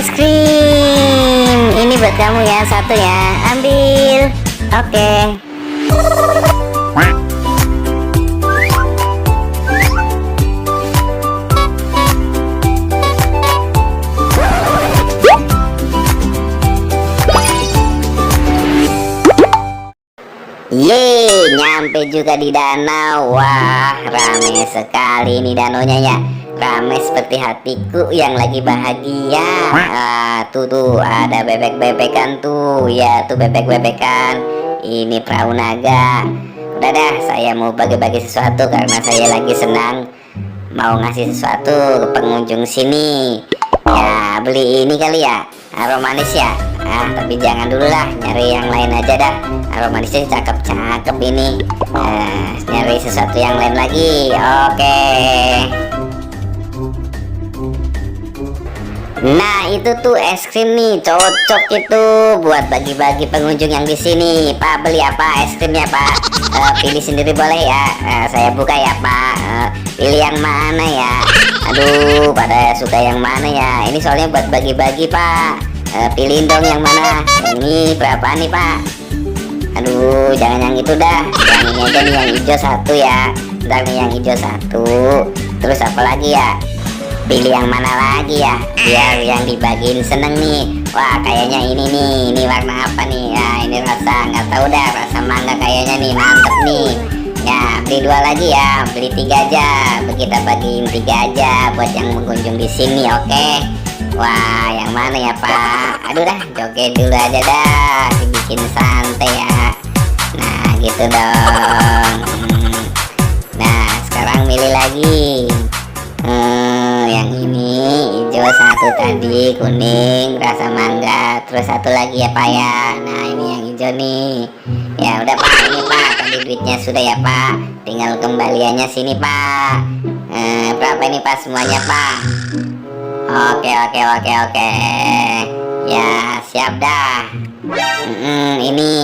es krim. Ini buat kamu ya, satu ya. Ambil. Oke. Yeay, nyampe juga di danau. Wah, rame sekali nih danaunya ya. Rame seperti hatiku yang lagi bahagia. Tuh ada bebek-bebekan tuh. Ya, tuh bebek-bebekan. Ini perahu naga. Udah dah, saya mau bagi-bagi sesuatu karena saya lagi senang. Mau ngasih sesuatu ke pengunjung sini. Ya, beli ini kali ya. Aromanis ya. Tapi jangan dulu lah, nyari yang lain aja dah. Aromanisnya cakep-cakep ini. Nyari sesuatu yang lain lagi. Oke. Nah, itu tuh es krim nih, cocok itu buat bagi-bagi pengunjung yang di sini. Pak, beli apa es krimnya, Pak? Pilih sendiri boleh ya. Saya buka ya, Pak. Pilih yang mana ya? Aduh, pada suka yang mana ya? Ini soalnya buat bagi-bagi, Pak. Pilih dong yang mana. Ini berapa nih, Pak? Aduh, jangan yang itu dah. Yang ini aja nih, yang hijau satu ya. Ntar nih yang hijau satu. Terus apa lagi ya? Pilih yang mana lagi ya, biar yang dibagiin seneng nih. Wah, kayaknya ini nih. Ini warna apa nih? Ya, ini rasa nggak tahu dah. Rasa mangga kayaknya nih, mantep nih. Ya, beli 2 lagi ya. Beli 3 aja. Kita bagiin 3 aja buat yang mengunjung di sini, oke? Wah, yang mana ya, Pak? Aduh dah, joget dulu aja dah. Dibikin santai ya. Nah, gitu dong. Nah, sekarang milih lagi. Yang ini hijau satu tadi, kuning rasa mangga, terus satu lagi ya, Pak ya. Nah, ini yang hijau nih. Ya udah, Pak, ini Pak, tadi duitnya sudah ya, Pak. Tinggal kembaliannya sini, Pak. Berapa ini, Pak, semuanya, Pak? Oke. Ya, siap dah. Ini.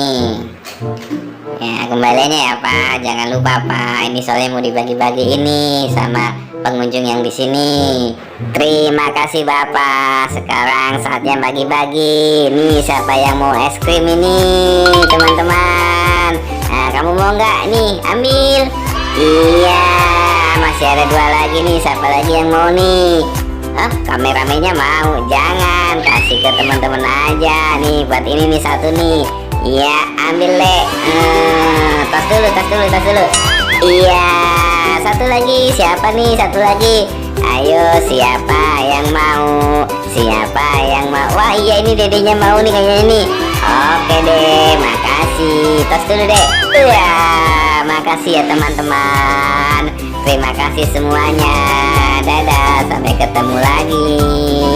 Ya, kembaliannya ya, Pak. Jangan lupa, Pak. Ini soalnya mau dibagi-bagi ini sama pengunjung yang di sini. Terima kasih, Bapak. Sekarang saatnya bagi-bagi. Nih, siapa yang mau es krim ini, teman-teman? Nah, kamu mau nggak? Nih, ambil. Iya, masih ada 2 lagi nih. Siapa lagi yang mau nih? Kameramennya mau? Jangan, kasih ke teman-teman aja. Nih, buat ini nih satu nih. Iya, ambil Le. Tas dulu. Iya, satu lagi. Siapa nih? Satu lagi. Ayo, siapa yang mau? Wah, iya, ini dedenya mau nih kayaknya nih. Oke deh, makasih. Tas dulu deh. Makasih ya teman-teman. Terima kasih semuanya. Dadah, sampai ketemu lagi.